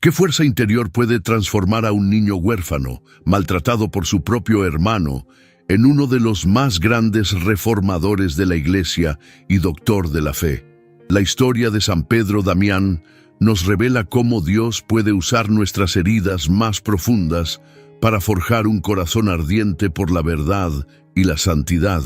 ¿Qué fuerza interior puede transformar a un niño huérfano, maltratado por su propio hermano, en uno de los más grandes reformadores de la Iglesia y doctor de la fe? La historia de San Pedro Damián nos revela cómo Dios puede usar nuestras heridas más profundas para forjar un corazón ardiente por la verdad y la santidad,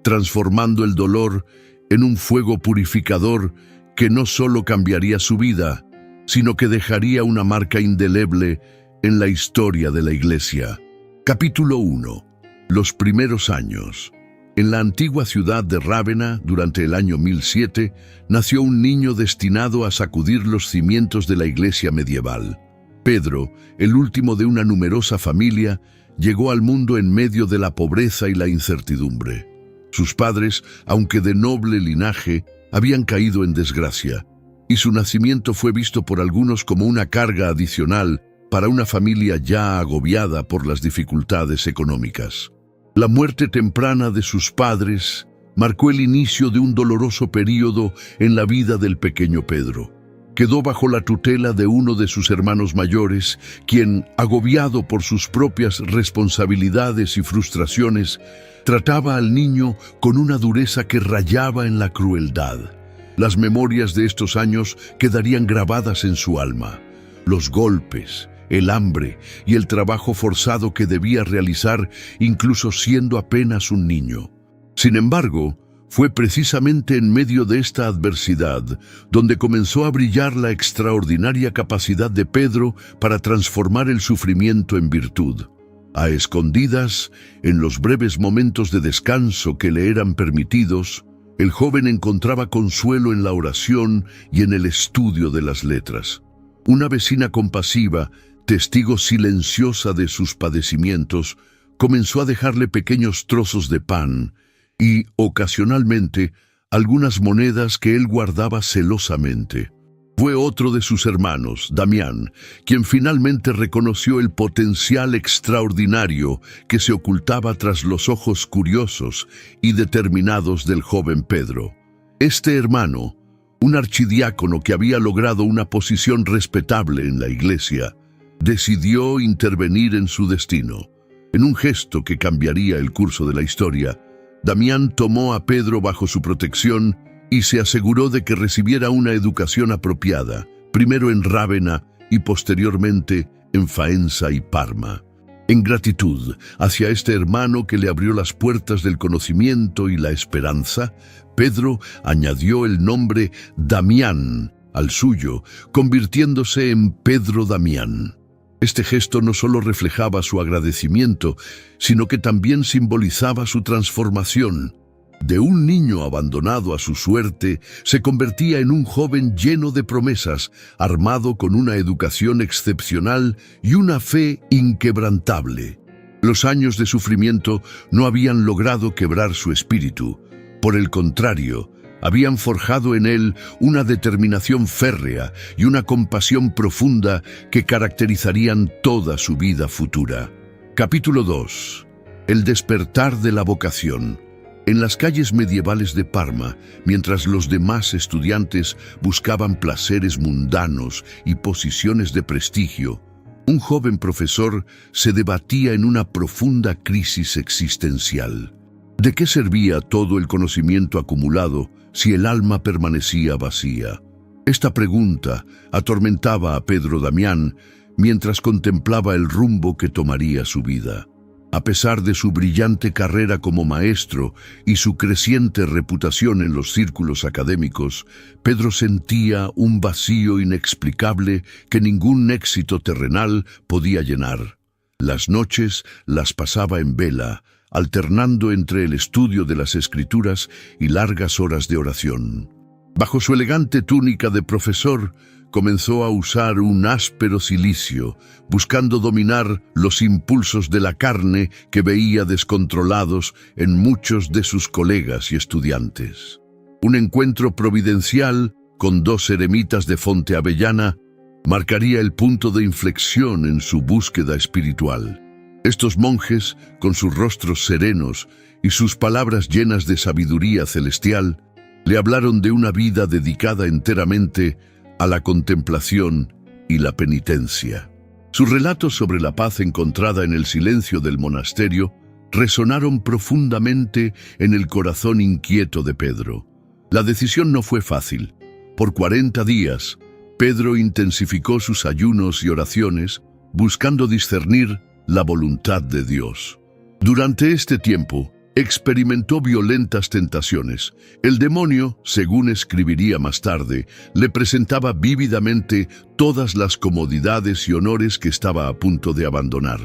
transformando el dolor en un fuego purificador que no solo cambiaría su vida, sino que dejaría una marca indeleble en la historia de la Iglesia. Capítulo 1. Los primeros años. En la antigua ciudad de Rávena, durante el año 1007, nació un niño destinado a sacudir los cimientos de la Iglesia medieval. Pedro, el último de una numerosa familia, llegó al mundo en medio de la pobreza y la incertidumbre. Sus padres, aunque de noble linaje, habían caído en desgracia, y su nacimiento fue visto por algunos como una carga adicional para una familia ya agobiada por las dificultades económicas. La muerte temprana de sus padres marcó el inicio de un doloroso período en la vida del pequeño Pedro. Quedó bajo la tutela de uno de sus hermanos mayores, quien, agobiado por sus propias responsabilidades y frustraciones, trataba al niño con una dureza que rayaba en la crueldad. Las memorias de estos años quedarían grabadas en su alma. Los golpes, el hambre y el trabajo forzado que debía realizar incluso siendo apenas un niño. Sin embargo, fue precisamente en medio de esta adversidad donde comenzó a brillar la extraordinaria capacidad de Pedro para transformar el sufrimiento en virtud. A escondidas, en los breves momentos de descanso que le eran permitidos, el joven encontraba consuelo en la oración y en el estudio de las letras. Una vecina compasiva, testigo silenciosa de sus padecimientos, comenzó a dejarle pequeños trozos de pan y, ocasionalmente, algunas monedas que él guardaba celosamente. Fue otro de sus hermanos, Damián, quien finalmente reconoció el potencial extraordinario que se ocultaba tras los ojos curiosos y determinados del joven Pedro. Este hermano, un archidiácono que había logrado una posición respetable en la Iglesia, decidió intervenir en su destino. En un gesto que cambiaría el curso de la historia, Damián tomó a Pedro bajo su protección y se aseguró de que recibiera una educación apropiada, primero en Rávena y posteriormente en Faenza y Parma. En gratitud hacia este hermano que le abrió las puertas del conocimiento y la esperanza, Pedro añadió el nombre Damián al suyo, convirtiéndose en Pedro Damián. Este gesto no solo reflejaba su agradecimiento, sino que también simbolizaba su transformación. De un niño abandonado a su suerte, se convertía en un joven lleno de promesas, armado con una educación excepcional y una fe inquebrantable. Los años de sufrimiento no habían logrado quebrar su espíritu. Por el contrario, habían forjado en él una determinación férrea y una compasión profunda que caracterizarían toda su vida futura. Capítulo 2. El despertar de la vocación. En las calles medievales de Parma, mientras los demás estudiantes buscaban placeres mundanos y posiciones de prestigio, un joven profesor se debatía en una profunda crisis existencial. ¿De qué servía todo el conocimiento acumulado si el alma permanecía vacía? Esta pregunta atormentaba a Pedro Damián mientras contemplaba el rumbo que tomaría su vida. A pesar de su brillante carrera como maestro y su creciente reputación en los círculos académicos, Pedro sentía un vacío inexplicable que ningún éxito terrenal podía llenar. Las noches las pasaba en vela, alternando entre el estudio de las Escrituras y largas horas de oración. Bajo su elegante túnica de profesor, comenzó a usar un áspero cilicio, buscando dominar los impulsos de la carne que veía descontrolados en muchos de sus colegas y estudiantes. Un encuentro providencial con dos eremitas de Fonte Avellana marcaría el punto de inflexión en su búsqueda espiritual. Estos monjes, con sus rostros serenos y sus palabras llenas de sabiduría celestial, le hablaron de una vida dedicada enteramente a la contemplación y la penitencia. Sus relatos sobre la paz encontrada en el silencio del monasterio resonaron profundamente en el corazón inquieto de Pedro. La decisión no fue fácil. Por 40 días, Pedro intensificó sus ayunos y oraciones, buscando discernir la voluntad de Dios. Durante este tiempo, experimentó violentas tentaciones. El demonio, según escribiría más tarde, le presentaba vívidamente todas las comodidades y honores que estaba a punto de abandonar.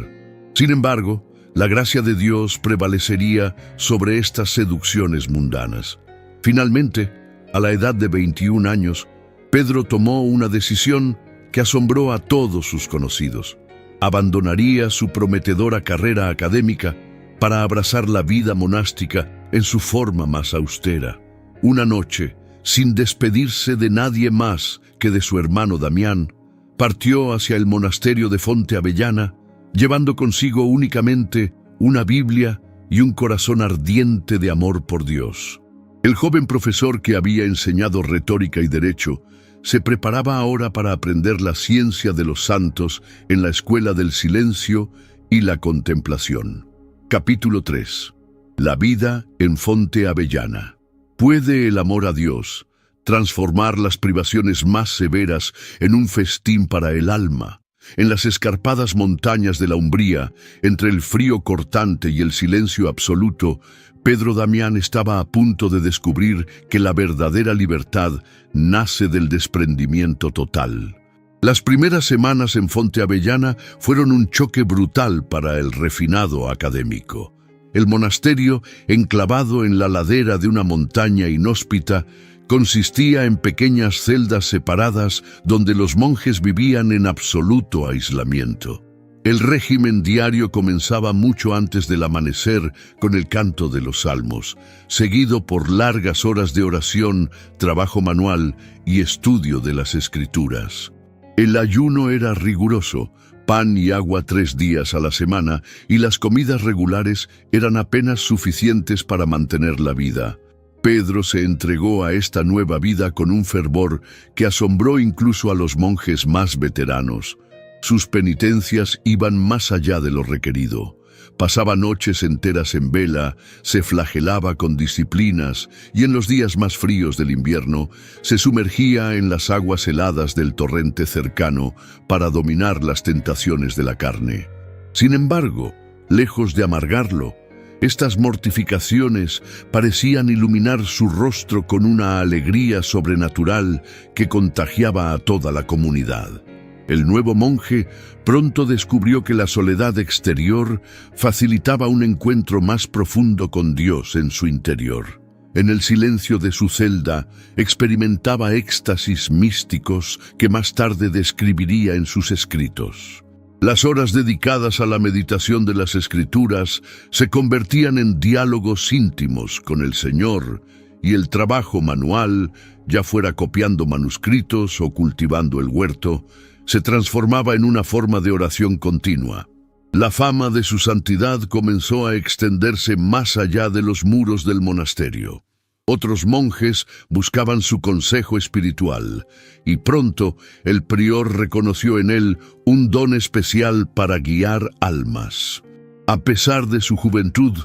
Sin embargo, la gracia de Dios prevalecería sobre estas seducciones mundanas. Finalmente, a la edad de 21 años, Pedro tomó una decisión que asombró a todos sus conocidos. Abandonaría su prometedora carrera académica para abrazar la vida monástica en su forma más austera. Una noche, sin despedirse de nadie más que de su hermano Damián, partió hacia el monasterio de Fonte Avellana, llevando consigo únicamente una Biblia y un corazón ardiente de amor por Dios. El joven profesor que había enseñado retórica y derecho se preparaba ahora para aprender la ciencia de los santos en la escuela del silencio y la contemplación. Capítulo 3. La vida en Fonte Avellana. ¿Puede el amor a Dios transformar las privaciones más severas en un festín para el alma? En las escarpadas montañas de la Umbría, entre el frío cortante y el silencio absoluto, Pedro Damián estaba a punto de descubrir que la verdadera libertad nace del desprendimiento total. Las primeras semanas en Fonte Avellana fueron un choque brutal para el refinado académico. El monasterio, enclavado en la ladera de una montaña inhóspita, consistía en pequeñas celdas separadas donde los monjes vivían en absoluto aislamiento. El régimen diario comenzaba mucho antes del amanecer con el canto de los salmos, seguido por largas horas de oración, trabajo manual y estudio de las escrituras. El ayuno era riguroso, pan y agua 3 días a la semana, y las comidas regulares eran apenas suficientes para mantener la vida. Pedro se entregó a esta nueva vida con un fervor que asombró incluso a los monjes más veteranos. Sus penitencias iban más allá de lo requerido. Pasaba noches enteras en vela, se flagelaba con disciplinas y en los días más fríos del invierno se sumergía en las aguas heladas del torrente cercano para dominar las tentaciones de la carne. Sin embargo, lejos de amargarlo, estas mortificaciones parecían iluminar su rostro con una alegría sobrenatural que contagiaba a toda la comunidad. El nuevo monje pronto descubrió que la soledad exterior facilitaba un encuentro más profundo con Dios en su interior. En el silencio de su celda experimentaba éxtasis místicos que más tarde describiría en sus escritos. Las horas dedicadas a la meditación de las Escrituras se convertían en diálogos íntimos con el Señor, y el trabajo manual, ya fuera copiando manuscritos o cultivando el huerto, se transformaba en una forma de oración continua. La fama de su santidad comenzó a extenderse más allá de los muros del monasterio. Otros monjes buscaban su consejo espiritual, y pronto el prior reconoció en él un don especial para guiar almas. A pesar de su juventud,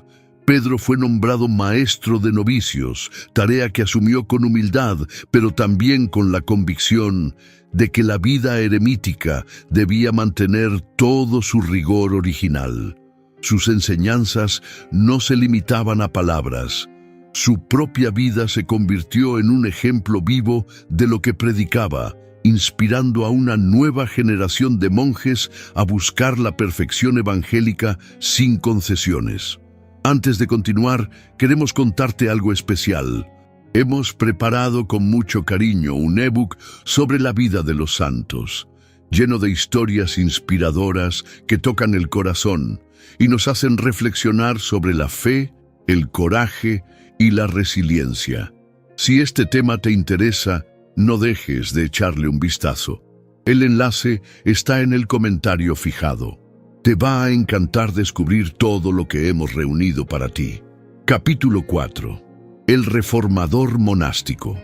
Pedro fue nombrado maestro de novicios, tarea que asumió con humildad, pero también con la convicción de que la vida eremítica debía mantener todo su rigor original. Sus enseñanzas no se limitaban a palabras. Su propia vida se convirtió en un ejemplo vivo de lo que predicaba, inspirando a una nueva generación de monjes a buscar la perfección evangélica sin concesiones. Antes de continuar, queremos contarte algo especial. Hemos preparado con mucho cariño un ebook sobre la vida de los santos, lleno de historias inspiradoras que tocan el corazón y nos hacen reflexionar sobre la fe, el coraje y la resiliencia. Si este tema te interesa, no dejes de echarle un vistazo. El enlace está en el comentario fijado. Te va a encantar descubrir todo lo que hemos reunido para ti. Capítulo 4. El reformador monástico.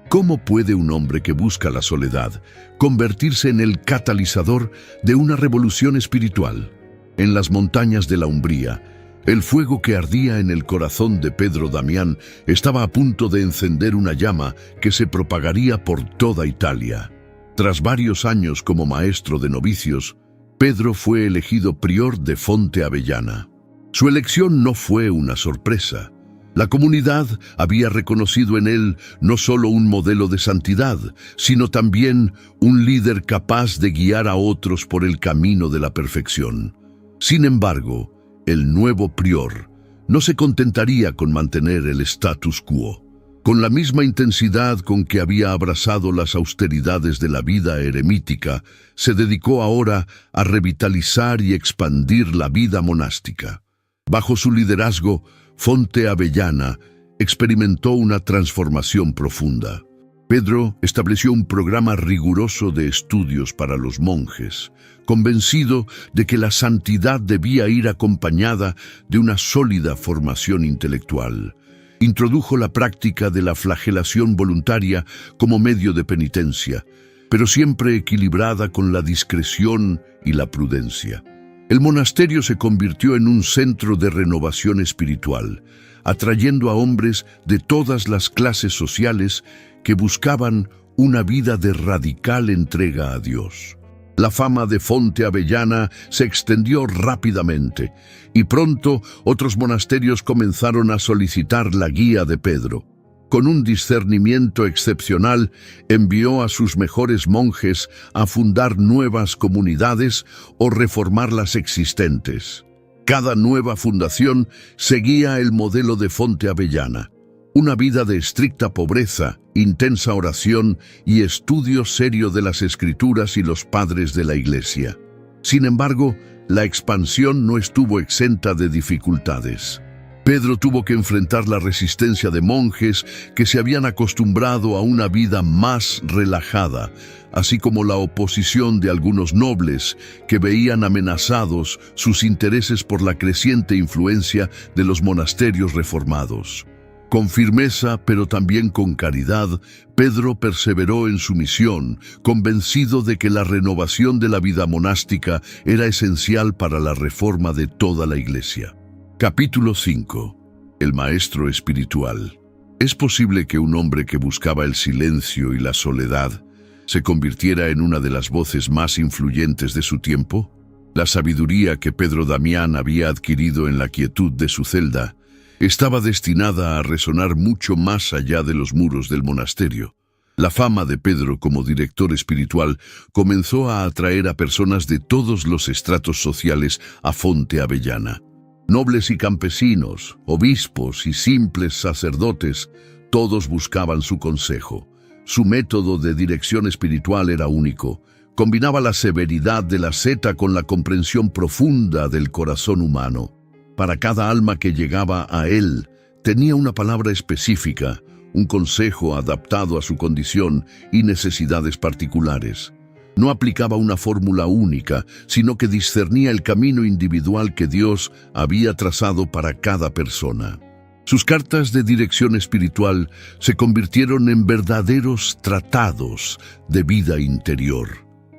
¿Cómo puede un hombre que busca la soledad convertirse en el catalizador de una revolución espiritual? En las montañas de la Umbría, el fuego que ardía en el corazón de Pedro Damián estaba a punto de encender una llama que se propagaría por toda Italia. Tras varios años como maestro de novicios, Pedro fue elegido prior de Fonte Avellana. Su elección no fue una sorpresa. La comunidad había reconocido en él no solo un modelo de santidad, sino también un líder capaz de guiar a otros por el camino de la perfección. Sin embargo, el nuevo prior no se contentaría con mantener el status quo. Con la misma intensidad con que había abrazado las austeridades de la vida eremítica, se dedicó ahora a revitalizar y expandir la vida monástica. Bajo su liderazgo, Fonte Avellana experimentó una transformación profunda. Pedro estableció un programa riguroso de estudios para los monjes, convencido de que la santidad debía ir acompañada de una sólida formación intelectual. Introdujo la práctica de la flagelación voluntaria como medio de penitencia, pero siempre equilibrada con la discreción y la prudencia. El monasterio se convirtió en un centro de renovación espiritual, atrayendo a hombres de todas las clases sociales que buscaban una vida de radical entrega a Dios. La fama de Fonte Avellana se extendió rápidamente y pronto otros monasterios comenzaron a solicitar la guía de Pedro. Con un discernimiento excepcional, envió a sus mejores monjes a fundar nuevas comunidades o reformar las existentes. Cada nueva fundación seguía el modelo de Fonte Avellana, una vida de estricta pobreza, intensa oración y estudio serio de las Escrituras y los padres de la Iglesia. Sin embargo, la expansión no estuvo exenta de dificultades. Pedro tuvo que enfrentar la resistencia de monjes que se habían acostumbrado a una vida más relajada, así como la oposición de algunos nobles que veían amenazados sus intereses por la creciente influencia de los monasterios reformados. Con firmeza, pero también con caridad, Pedro perseveró en su misión, convencido de que la renovación de la vida monástica era esencial para la reforma de toda la Iglesia. Capítulo 5. El maestro espiritual. ¿Es posible que un hombre que buscaba el silencio y la soledad se convirtiera en una de las voces más influyentes de su tiempo? La sabiduría que Pedro Damián había adquirido en la quietud de su celda estaba destinada a resonar mucho más allá de los muros del monasterio. La fama de Pedro como director espiritual comenzó a atraer a personas de todos los estratos sociales a Fonte Avellana. Nobles y campesinos, obispos y simples sacerdotes, todos buscaban su consejo. Su método de dirección espiritual era único. Combinaba la severidad de la asceta con la comprensión profunda del corazón humano. Para cada alma que llegaba a él, tenía una palabra específica, un consejo adaptado a su condición y necesidades particulares. No aplicaba una fórmula única, sino que discernía el camino individual que Dios había trazado para cada persona. Sus cartas de dirección espiritual se convirtieron en verdaderos tratados de vida interior.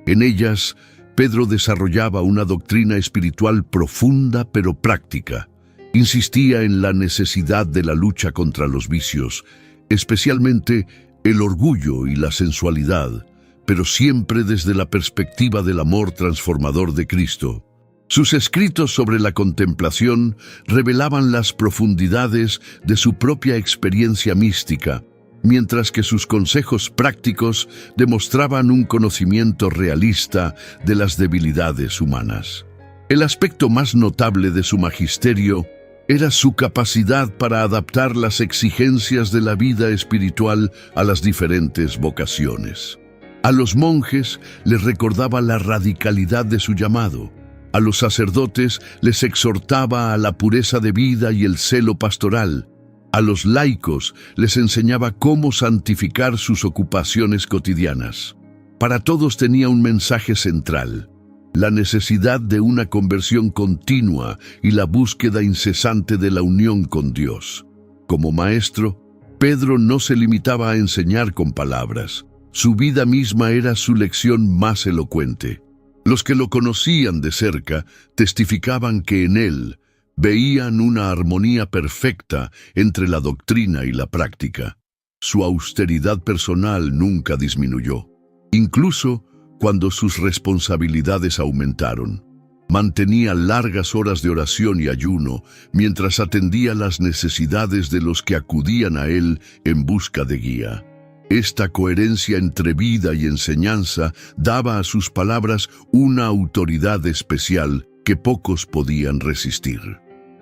En ellas, Pedro desarrollaba una doctrina espiritual profunda pero práctica. Insistía en la necesidad de la lucha contra los vicios, especialmente el orgullo y la sensualidad, pero siempre desde la perspectiva del amor transformador de Cristo. Sus escritos sobre la contemplación revelaban las profundidades de su propia experiencia mística, mientras que sus consejos prácticos demostraban un conocimiento realista de las debilidades humanas. El aspecto más notable de su magisterio era su capacidad para adaptar las exigencias de la vida espiritual a las diferentes vocaciones. A los monjes les recordaba la radicalidad de su llamado. A los sacerdotes les exhortaba a la pureza de vida y el celo pastoral. A los laicos les enseñaba cómo santificar sus ocupaciones cotidianas. Para todos tenía un mensaje central: la necesidad de una conversión continua y la búsqueda incesante de la unión con Dios. Como maestro, Pedro no se limitaba a enseñar con palabras. Su vida misma era su lección más elocuente. Los que lo conocían de cerca testificaban que en él veían una armonía perfecta entre la doctrina y la práctica. Su austeridad personal nunca disminuyó, incluso cuando sus responsabilidades aumentaron. Mantenía largas horas de oración y ayuno mientras atendía las necesidades de los que acudían a él en busca de guía. Esta coherencia entre vida y enseñanza daba a sus palabras una autoridad especial que pocos podían resistir.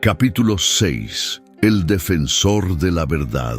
Capítulo 6. El defensor de la verdad.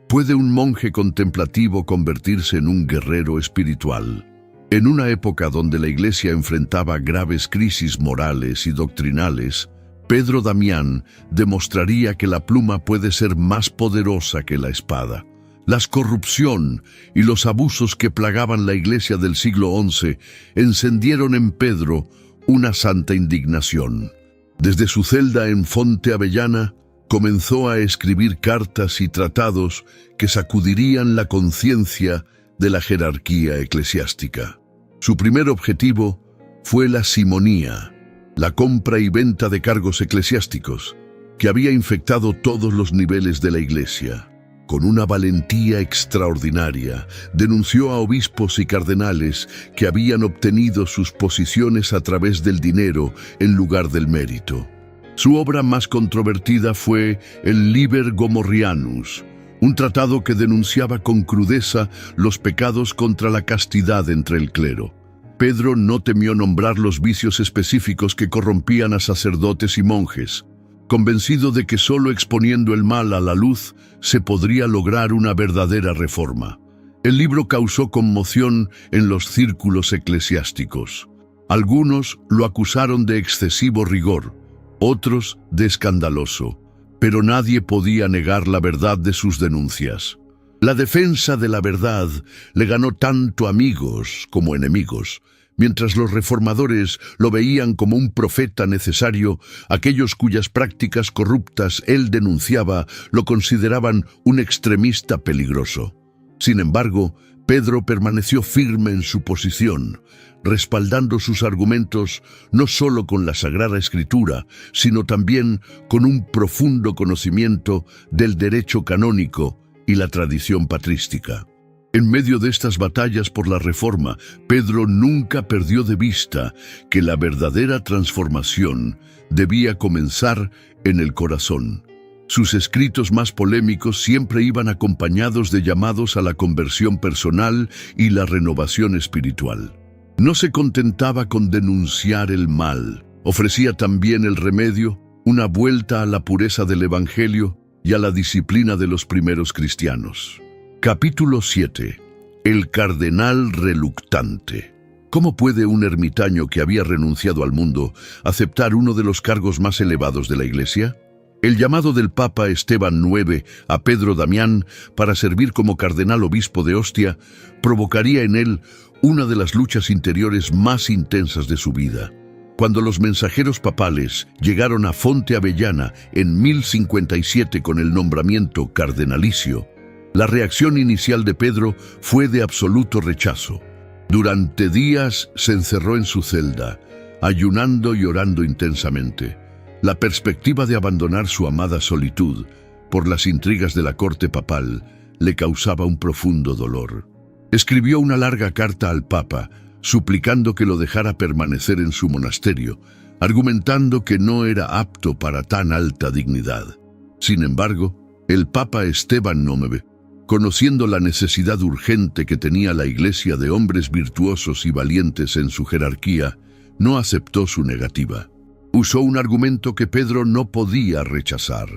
¿Puede un monje contemplativo convertirse en un guerrero espiritual? En una época donde la Iglesia enfrentaba graves crisis morales y doctrinales, Pedro Damián demostraría que la pluma puede ser más poderosa que la espada. La corrupción y los abusos que plagaban la Iglesia del siglo XI encendieron en Pedro una santa indignación. Desde su celda en Fonte Avellana, comenzó a escribir cartas y tratados que sacudirían la conciencia de la jerarquía eclesiástica. Su primer objetivo fue la simonía, la compra y venta de cargos eclesiásticos, que había infectado todos los niveles de la Iglesia. Con una valentía extraordinaria, denunció a obispos y cardenales que habían obtenido sus posiciones a través del dinero en lugar del mérito. Su obra más controvertida fue el Liber Gomorrhianus, un tratado que denunciaba con crudeza los pecados contra la castidad entre el clero. Pedro no temió nombrar los vicios específicos que corrompían a sacerdotes y monjes, convencido de que solo exponiendo el mal a la luz se podría lograr una verdadera reforma. El libro causó conmoción en los círculos eclesiásticos. Algunos lo acusaron de excesivo rigor, otros de escandaloso, pero nadie podía negar la verdad de sus denuncias. La defensa de la verdad le ganó tanto amigos como enemigos. Mientras los reformadores lo veían como un profeta necesario, aquellos cuyas prácticas corruptas él denunciaba lo consideraban un extremista peligroso. Sin embargo, Pedro permaneció firme en su posición, respaldando sus argumentos no solo con la Sagrada Escritura, sino también con un profundo conocimiento del derecho canónico y la tradición patrística. En medio de estas batallas por la Reforma, Pedro nunca perdió de vista que la verdadera transformación debía comenzar en el corazón. Sus escritos más polémicos siempre iban acompañados de llamados a la conversión personal y la renovación espiritual. No se contentaba con denunciar el mal, ofrecía también el remedio, una vuelta a la pureza del Evangelio y a la disciplina de los primeros cristianos. Capítulo 7. El cardenal reluctante. ¿Cómo puede un ermitaño que había renunciado al mundo aceptar uno de los cargos más elevados de la Iglesia? El llamado del Papa Esteban IX a Pedro Damián para servir como cardenal obispo de Ostia provocaría en él una de las luchas interiores más intensas de su vida. Cuando los mensajeros papales llegaron a Fonte Avellana en 1057 con el nombramiento cardenalicio, la reacción inicial de Pedro fue de absoluto rechazo. Durante días se encerró en su celda, ayunando y orando intensamente. La perspectiva de abandonar su amada solitud por las intrigas de la corte papal le causaba un profundo dolor. Escribió una larga carta al Papa, suplicando que lo dejara permanecer en su monasterio, argumentando que no era apto para tan alta dignidad. Sin embargo, el Papa Esteban IX, conociendo la necesidad urgente que tenía la Iglesia de hombres virtuosos y valientes en su jerarquía, no aceptó su negativa. Usó un argumento que Pedro no podía rechazar: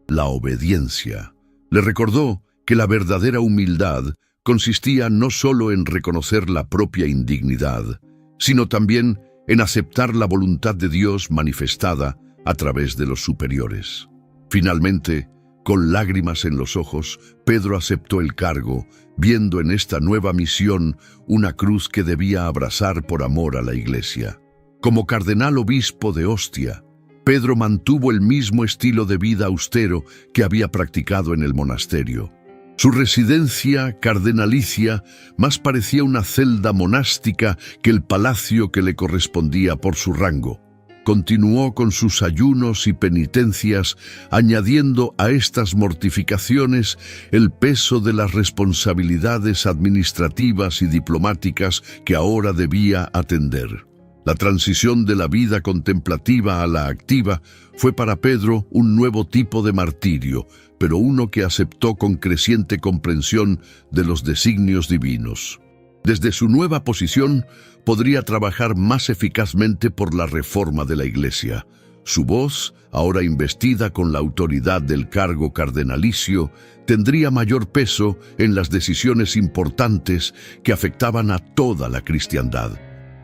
la obediencia. Le recordó que la verdadera humildad consistía no solo en reconocer la propia indignidad, sino también en aceptar la voluntad de Dios manifestada a través de los superiores. Finalmente, con lágrimas en los ojos, Pedro aceptó el cargo, viendo en esta nueva misión una cruz que debía abrazar por amor a la Iglesia. Como cardenal obispo de Ostia, Pedro mantuvo el mismo estilo de vida austero que había practicado en el monasterio. Su residencia cardenalicia más parecía una celda monástica que el palacio que le correspondía por su rango. Continuó con sus ayunos y penitencias, añadiendo a estas mortificaciones el peso de las responsabilidades administrativas y diplomáticas que ahora debía atender. La transición de la vida contemplativa a la activa fue para Pedro un nuevo tipo de martirio, pero uno que aceptó con creciente comprensión de los designios divinos. Desde su nueva posición, podría trabajar más eficazmente por la reforma de la Iglesia. Su voz, ahora investida con la autoridad del cargo cardenalicio, tendría mayor peso en las decisiones importantes que afectaban a toda la cristiandad.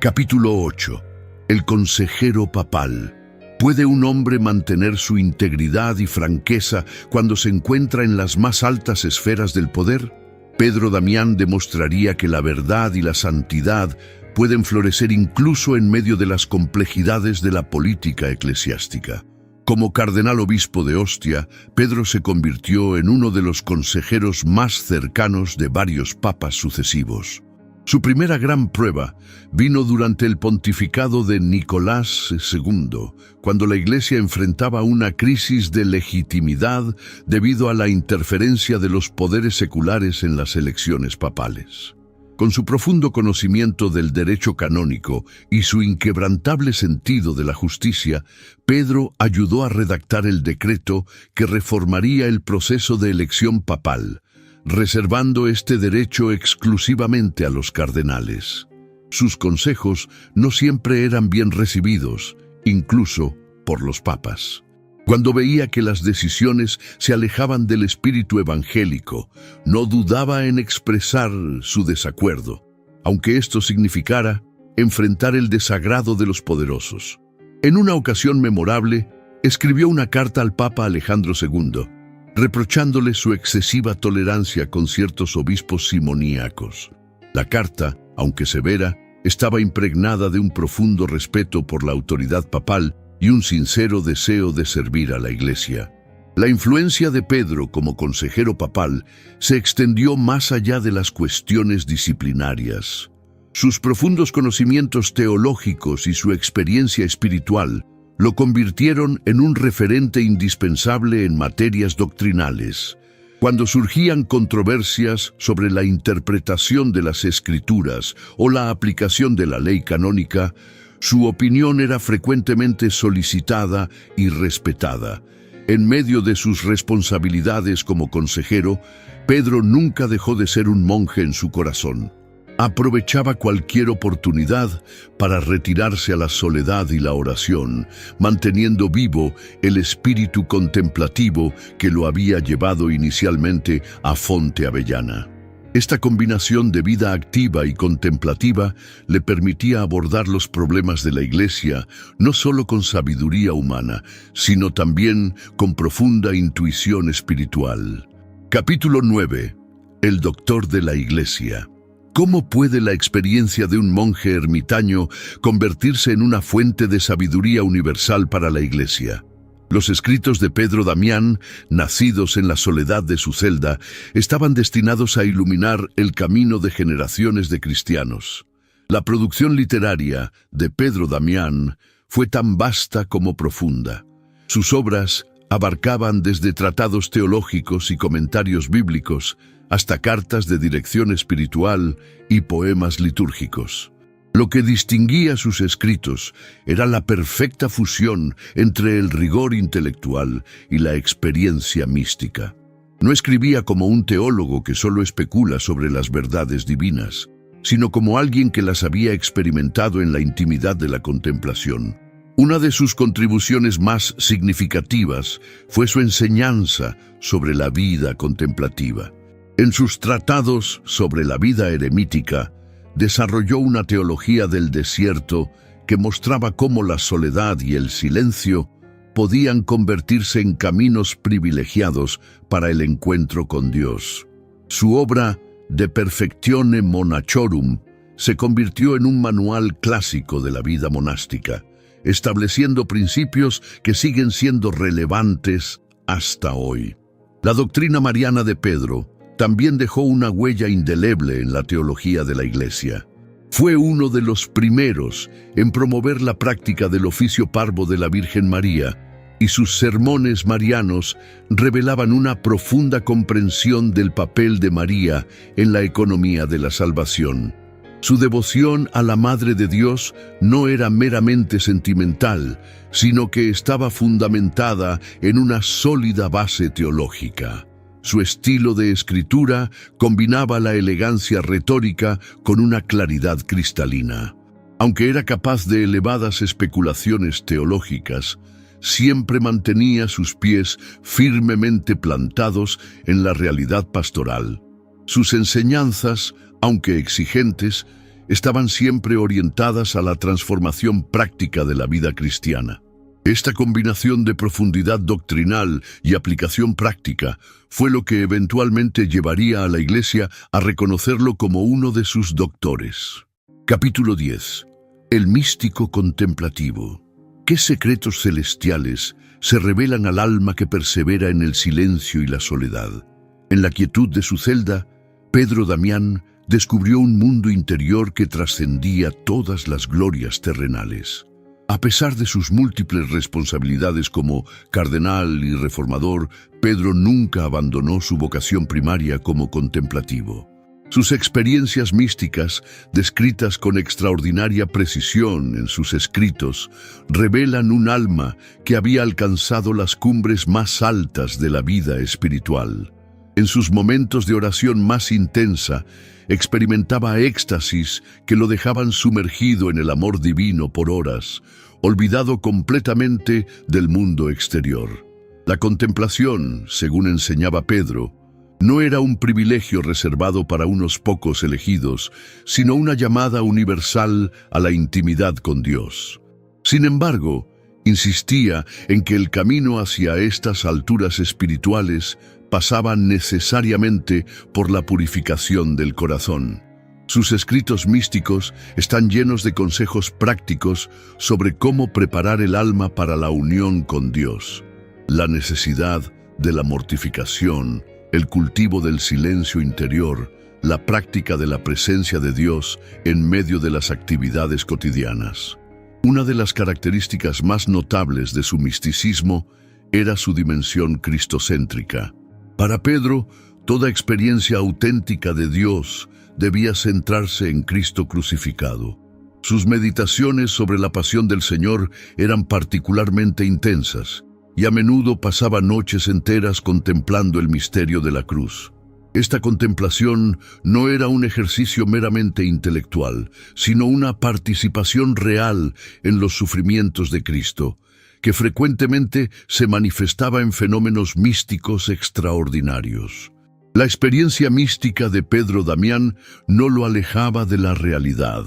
Capítulo 8. El consejero papal. ¿Puede un hombre mantener su integridad y franqueza cuando se encuentra en las más altas esferas del poder? Pedro Damián demostraría que la verdad y la santidad pueden florecer incluso en medio de las complejidades de la política eclesiástica. Como cardenal obispo de Ostia, Pedro se convirtió en uno de los consejeros más cercanos de varios papas sucesivos. Su primera gran prueba vino durante el pontificado de Nicolás II, cuando la Iglesia enfrentaba una crisis de legitimidad debido a la interferencia de los poderes seculares en las elecciones papales. Con su profundo conocimiento del derecho canónico y su inquebrantable sentido de la justicia, Pedro ayudó a redactar el decreto que reformaría el proceso de elección papal, reservando este derecho exclusivamente a los cardenales. Sus consejos no siempre eran bien recibidos, incluso por los papas. Cuando veía que las decisiones se alejaban del espíritu evangélico, no dudaba en expresar su desacuerdo, aunque esto significara enfrentar el desagrado de los poderosos. En una ocasión memorable, escribió una carta al Papa Alejandro II, reprochándole su excesiva tolerancia con ciertos obispos simoníacos. La carta, aunque severa, estaba impregnada de un profundo respeto por la autoridad papal y un sincero deseo de servir a la Iglesia. La influencia de Pedro como consejero papal se extendió más allá de las cuestiones disciplinarias. Sus profundos conocimientos teológicos y su experiencia espiritual lo convirtieron en un referente indispensable en materias doctrinales. Cuando surgían controversias sobre la interpretación de las Escrituras o la aplicación de la ley canónica, su opinión era frecuentemente solicitada y respetada. En medio de sus responsabilidades como consejero, Pedro nunca dejó de ser un monje en su corazón. Aprovechaba cualquier oportunidad para retirarse a la soledad y la oración, manteniendo vivo el espíritu contemplativo que lo había llevado inicialmente a Fonte Avellana. Esta combinación de vida activa y contemplativa le permitía abordar los problemas de la Iglesia no solo con sabiduría humana, sino también con profunda intuición espiritual. Capítulo 9. El doctor de la Iglesia. ¿Cómo puede la experiencia de un monje ermitaño convertirse en una fuente de sabiduría universal para la Iglesia? Los escritos de Pedro Damián, nacidos en la soledad de su celda, estaban destinados a iluminar el camino de generaciones de cristianos. La producción literaria de Pedro Damián fue tan vasta como profunda. Sus obras abarcaban desde tratados teológicos y comentarios bíblicos hasta cartas de dirección espiritual y poemas litúrgicos. Lo que distinguía sus escritos era la perfecta fusión entre el rigor intelectual y la experiencia mística. No escribía como un teólogo que solo especula sobre las verdades divinas, sino como alguien que las había experimentado en la intimidad de la contemplación. Una de sus contribuciones más significativas fue su enseñanza sobre la vida contemplativa. En sus tratados sobre la vida eremítica, desarrolló una teología del desierto que mostraba cómo la soledad y el silencio podían convertirse en caminos privilegiados para el encuentro con Dios. Su obra De Perfectione Monachorum se convirtió en un manual clásico de la vida monástica, estableciendo principios que siguen siendo relevantes hasta hoy. La doctrina mariana de Pedro también dejó una huella indeleble en la teología de la Iglesia. Fue uno de los primeros en promover la práctica del oficio parvo de la Virgen María, y sus sermones marianos revelaban una profunda comprensión del papel de María en la economía de la salvación. Su devoción a la Madre de Dios no era meramente sentimental, sino que estaba fundamentada en una sólida base teológica. Su estilo de escritura combinaba la elegancia retórica con una claridad cristalina. Aunque era capaz de elevadas especulaciones teológicas, siempre mantenía sus pies firmemente plantados en la realidad pastoral. Sus enseñanzas, aunque exigentes, estaban siempre orientadas a la transformación práctica de la vida cristiana. Esta combinación de profundidad doctrinal y aplicación práctica fue lo que eventualmente llevaría a la Iglesia a reconocerlo como uno de sus doctores. Capítulo 10. El místico contemplativo. ¿Qué secretos celestiales se revelan al alma que persevera en el silencio y la soledad? En la quietud de su celda, Pedro Damián descubrió un mundo interior que trascendía todas las glorias terrenales. A pesar de sus múltiples responsabilidades como cardenal y reformador, Pedro nunca abandonó su vocación primaria como contemplativo. Sus experiencias místicas, descritas con extraordinaria precisión en sus escritos, revelan un alma que había alcanzado las cumbres más altas de la vida espiritual. En sus momentos de oración más intensa, experimentaba éxtasis que lo dejaban sumergido en el amor divino por horas, olvidado completamente del mundo exterior. La contemplación, según enseñaba Pedro, no era un privilegio reservado para unos pocos elegidos, sino una llamada universal a la intimidad con Dios. Sin embargo, insistía en que el camino hacia estas alturas espirituales pasaba necesariamente por la purificación del corazón. Sus escritos místicos están llenos de consejos prácticos sobre cómo preparar el alma para la unión con Dios. La necesidad de la mortificación, el cultivo del silencio interior, la práctica de la presencia de Dios en medio de las actividades cotidianas. Una de las características más notables de su misticismo era su dimensión cristocéntrica. Para Pedro, toda experiencia auténtica de Dios debía centrarse en Cristo crucificado. Sus meditaciones sobre la pasión del Señor eran particularmente intensas, y a menudo pasaba noches enteras contemplando el misterio de la cruz. Esta contemplación no era un ejercicio meramente intelectual, sino una participación real en los sufrimientos de Cristo, que frecuentemente se manifestaba en fenómenos místicos extraordinarios. La experiencia mística de Pedro Damián no lo alejaba de la realidad.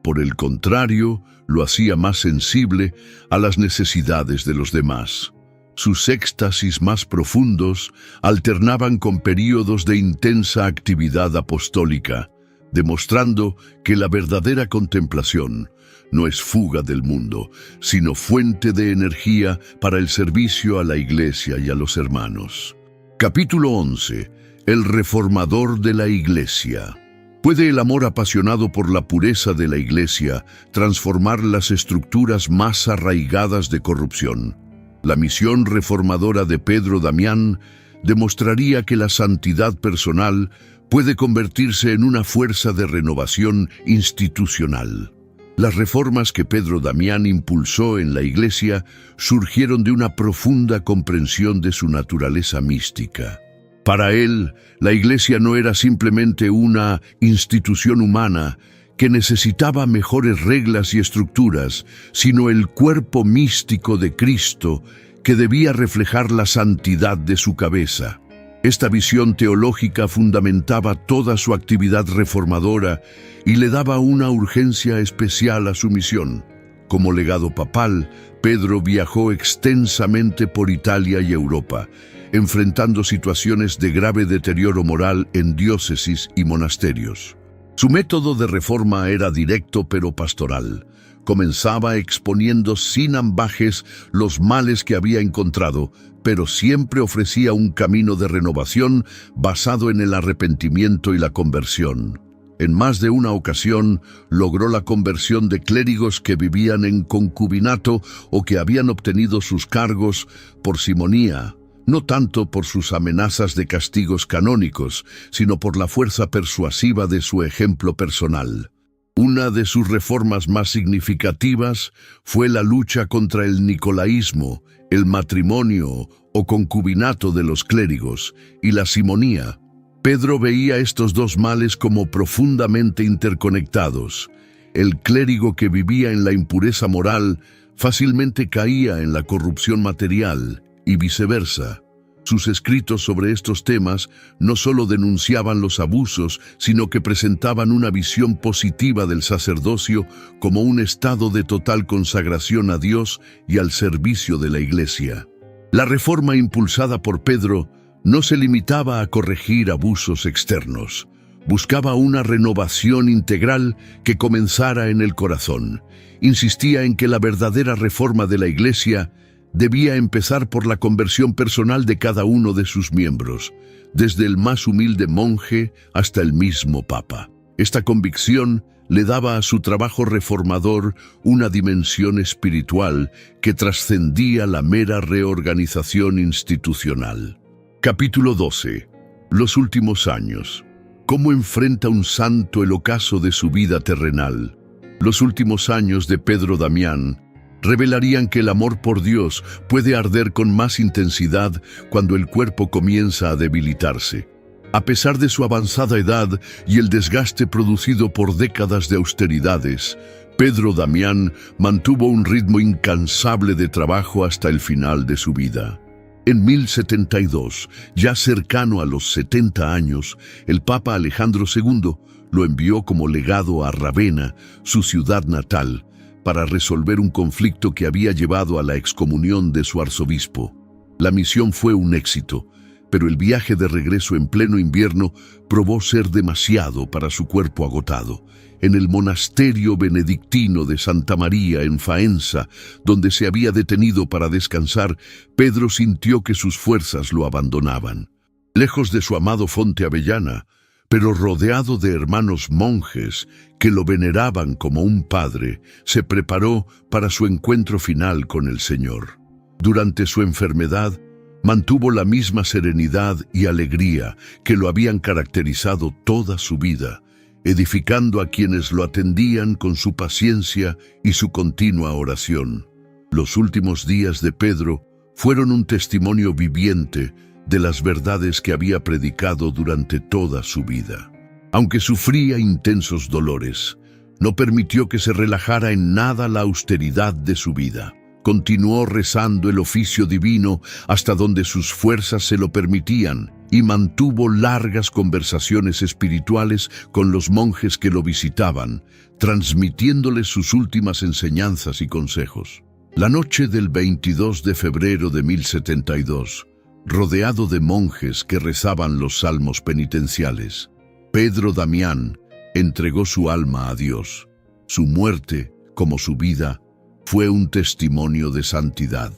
Por el contrario, lo hacía más sensible a las necesidades de los demás. Sus éxtasis más profundos alternaban con períodos de intensa actividad apostólica, demostrando que la verdadera contemplación no es fuga del mundo, sino fuente de energía para el servicio a la Iglesia y a los hermanos. Capítulo 11. El reformador de la Iglesia. ¿Puede el amor apasionado por la pureza de la Iglesia transformar las estructuras más arraigadas de corrupción? La misión reformadora de Pedro Damián demostraría que la santidad personal puede convertirse en una fuerza de renovación institucional. Las reformas que Pedro Damián impulsó en la Iglesia surgieron de una profunda comprensión de su naturaleza mística. Para él, la Iglesia no era simplemente una institución humana que necesitaba mejores reglas y estructuras, sino el cuerpo místico de Cristo que debía reflejar la santidad de su cabeza. Esta visión teológica fundamentaba toda su actividad reformadora y le daba una urgencia especial a su misión. Como legado papal, Pedro viajó extensamente por Italia y Europa, enfrentando situaciones de grave deterioro moral en diócesis y monasterios. Su método de reforma era directo pero pastoral, Comenzaba exponiendo sin ambajes los males que había encontrado, pero siempre ofrecía un camino de renovación basado en el arrepentimiento y la conversión. En más de una ocasión logró la conversión de clérigos que vivían en concubinato o que habían obtenido sus cargos por simonía, no tanto por sus amenazas de castigos canónicos, sino por la fuerza persuasiva de su ejemplo personal. Una de sus reformas más significativas fue la lucha contra el nicolaísmo, el matrimonio o concubinato de los clérigos y la simonía. Pedro veía estos dos males como profundamente interconectados. El clérigo que vivía en la impureza moral fácilmente caía en la corrupción material y viceversa. Sus escritos sobre estos temas no solo denunciaban los abusos, sino que presentaban una visión positiva del sacerdocio como un estado de total consagración a Dios y al servicio de la Iglesia. La reforma impulsada por Pedro no se limitaba a corregir abusos externos. Buscaba una renovación integral que comenzara en el corazón. Insistía en que la verdadera reforma de la Iglesia debía empezar por la conversión personal de cada uno de sus miembros, desde el más humilde monje hasta el mismo Papa. Esta convicción le daba a su trabajo reformador una dimensión espiritual que trascendía la mera reorganización institucional. Capítulo 12. Los últimos años. ¿Cómo enfrenta un santo el ocaso de su vida terrenal? Los últimos años de Pedro Damián revelarían que el amor por Dios puede arder con más intensidad cuando el cuerpo comienza a debilitarse. A pesar de su avanzada edad y el desgaste producido por décadas de austeridades, Pedro Damián mantuvo un ritmo incansable de trabajo hasta el final de su vida. En 1072, ya cercano a los 70 años, el Papa Alejandro II lo envió como legado a Ravenna, su ciudad natal, para resolver un conflicto que había llevado a la excomunión de su arzobispo. La misión fue un éxito, pero el viaje de regreso en pleno invierno probó ser demasiado para su cuerpo agotado. En el monasterio benedictino de Santa María en Faenza, donde se había detenido para descansar, Pedro sintió que sus fuerzas lo abandonaban. Lejos de su amado Fonte Avellana, pero rodeado de hermanos monjes que lo veneraban como un padre, se preparó para su encuentro final con el Señor. Durante su enfermedad, mantuvo la misma serenidad y alegría que lo habían caracterizado toda su vida, edificando a quienes lo atendían con su paciencia y su continua oración. Los últimos días de Pedro fueron un testimonio viviente de las verdades que había predicado durante toda su vida. Aunque sufría intensos dolores, no permitió que se relajara en nada la austeridad de su vida. Continuó rezando el oficio divino hasta donde sus fuerzas se lo permitían y mantuvo largas conversaciones espirituales con los monjes que lo visitaban, transmitiéndoles sus últimas enseñanzas y consejos. La noche del 22 de febrero de 1072, rodeado de monjes que rezaban los salmos penitenciales, Pedro Damián entregó su alma a Dios. Su muerte, como su vida, fue un testimonio de santidad.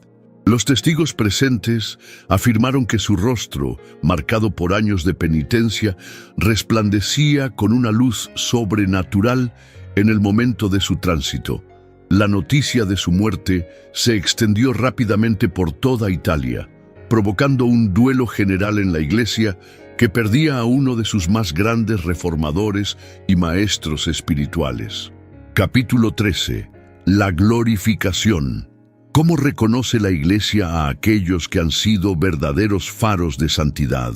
Los testigos presentes afirmaron que su rostro, marcado por años de penitencia, resplandecía con una luz sobrenatural en el momento de su tránsito. La noticia de su muerte se extendió rápidamente por toda Italia, provocando un duelo general en la Iglesia que perdía a uno de sus más grandes reformadores y maestros espirituales. Capítulo 13. La glorificación. ¿Cómo reconoce la Iglesia a aquellos que han sido verdaderos faros de santidad?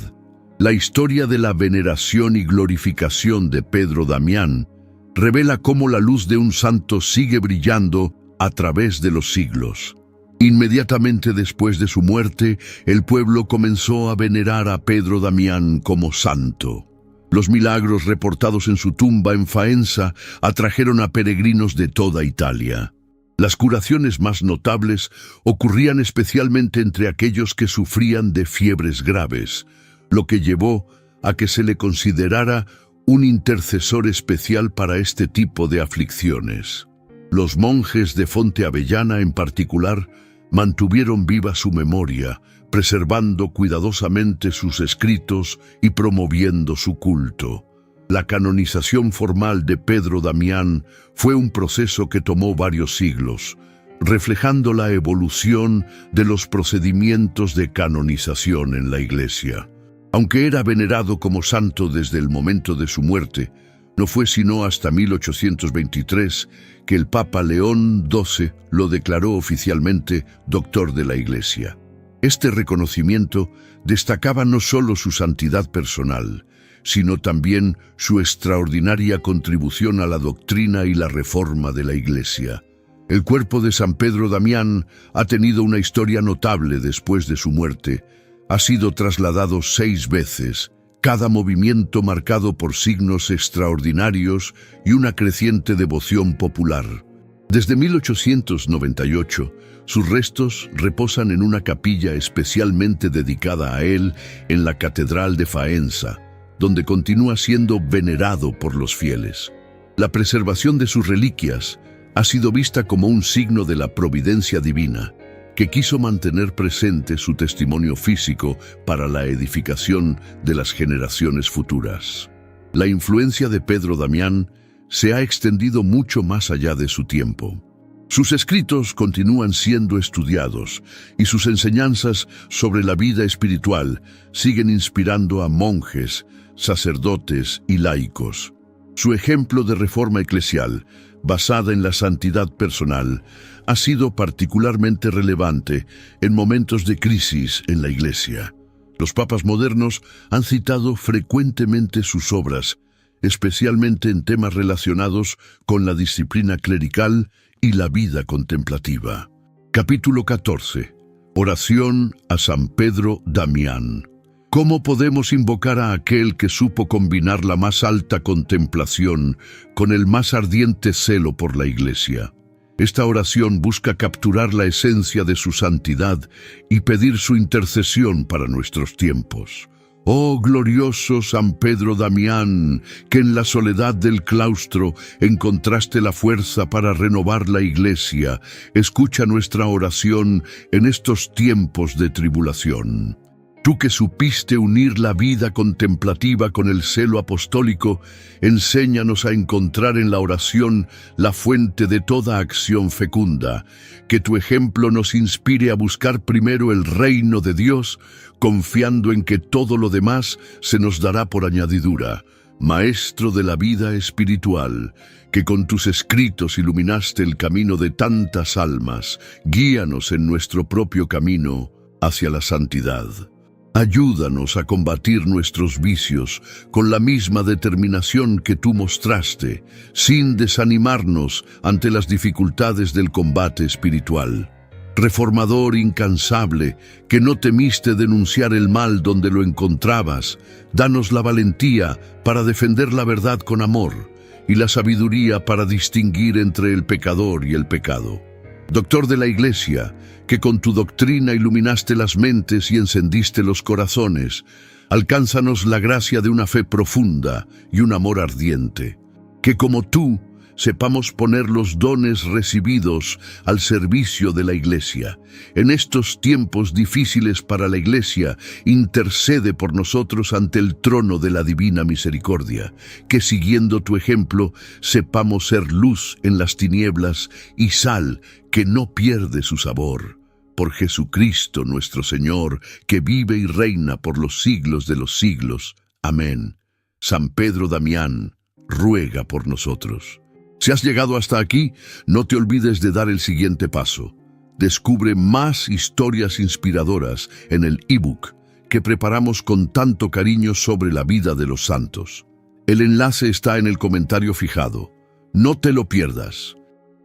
La historia de la veneración y glorificación de Pedro Damián revela cómo la luz de un santo sigue brillando a través de los siglos. Inmediatamente después de su muerte, el pueblo comenzó a venerar a Pedro Damián como santo. Los milagros reportados en su tumba en Faenza atrajeron a peregrinos de toda Italia. Las curaciones más notables ocurrían especialmente entre aquellos que sufrían de fiebres graves, lo que llevó a que se le considerara un intercesor especial para este tipo de aflicciones. Los monjes de Fonte Avellana en particular mantuvieron viva su memoria, preservando cuidadosamente sus escritos y promoviendo su culto. La canonización formal de Pedro Damián fue un proceso que tomó varios siglos, reflejando la evolución de los procedimientos de canonización en la Iglesia. Aunque era venerado como santo desde el momento de su muerte, no fue sino hasta 1823 que el Papa León XII lo declaró oficialmente doctor de la Iglesia. Este reconocimiento destacaba no solo su santidad personal, sino también su extraordinaria contribución a la doctrina y la reforma de la Iglesia. El cuerpo de San Pedro Damián ha tenido una historia notable después de su muerte. Ha sido trasladado 6 veces, cada movimiento marcado por signos extraordinarios y una creciente devoción popular. Desde 1898, sus restos reposan en una capilla especialmente dedicada a él en la Catedral de Faenza, donde continúa siendo venerado por los fieles. La preservación de sus reliquias ha sido vista como un signo de la providencia divina, que quiso mantener presente su testimonio físico para la edificación de las generaciones futuras. La influencia de Pedro Damián se ha extendido mucho más allá de su tiempo. Sus escritos continúan siendo estudiados y sus enseñanzas sobre la vida espiritual siguen inspirando a monjes, sacerdotes y laicos. Su ejemplo de reforma eclesial, basada en la santidad personal, ha sido particularmente relevante en momentos de crisis en la Iglesia. Los papas modernos han citado frecuentemente sus obras, especialmente en temas relacionados con la disciplina clerical y la vida contemplativa. Capítulo 14. Oración a San Pedro Damián. ¿Cómo podemos invocar a aquel que supo combinar la más alta contemplación con el más ardiente celo por la Iglesia? Esta oración busca capturar la esencia de su santidad y pedir su intercesión para nuestros tiempos. Oh glorioso San Pedro Damián, que en la soledad del claustro encontraste la fuerza para renovar la Iglesia, escucha nuestra oración en estos tiempos de tribulación. Tú que supiste unir la vida contemplativa con el celo apostólico, enséñanos a encontrar en la oración la fuente de toda acción fecunda. Que tu ejemplo nos inspire a buscar primero el reino de Dios, confiando en que todo lo demás se nos dará por añadidura. Maestro de la vida espiritual, que con tus escritos iluminaste el camino de tantas almas, guíanos en nuestro propio camino hacia la santidad. Ayúdanos a combatir nuestros vicios con la misma determinación que tú mostraste, sin desanimarnos ante las dificultades del combate espiritual. Reformador incansable, que no temiste denunciar el mal donde lo encontrabas, danos la valentía para defender la verdad con amor y la sabiduría para distinguir entre el pecador y el pecado. Doctor de la Iglesia, que con tu doctrina iluminaste las mentes y encendiste los corazones, alcánzanos la gracia de una fe profunda y un amor ardiente. Que como tú sepamos poner los dones recibidos al servicio de la Iglesia. En estos tiempos difíciles para la Iglesia, intercede por nosotros ante el trono de la divina misericordia. Que siguiendo tu ejemplo, sepamos ser luz en las tinieblas y sal que no pierde su sabor. Por Jesucristo nuestro Señor, que vive y reina por los siglos de los siglos. Amén. San Pedro Damián, ruega por nosotros. Si has llegado hasta aquí, no te olvides de dar el siguiente paso. Descubre más historias inspiradoras en el ebook que preparamos con tanto cariño sobre la vida de los santos. El enlace está en el comentario fijado. No te lo pierdas.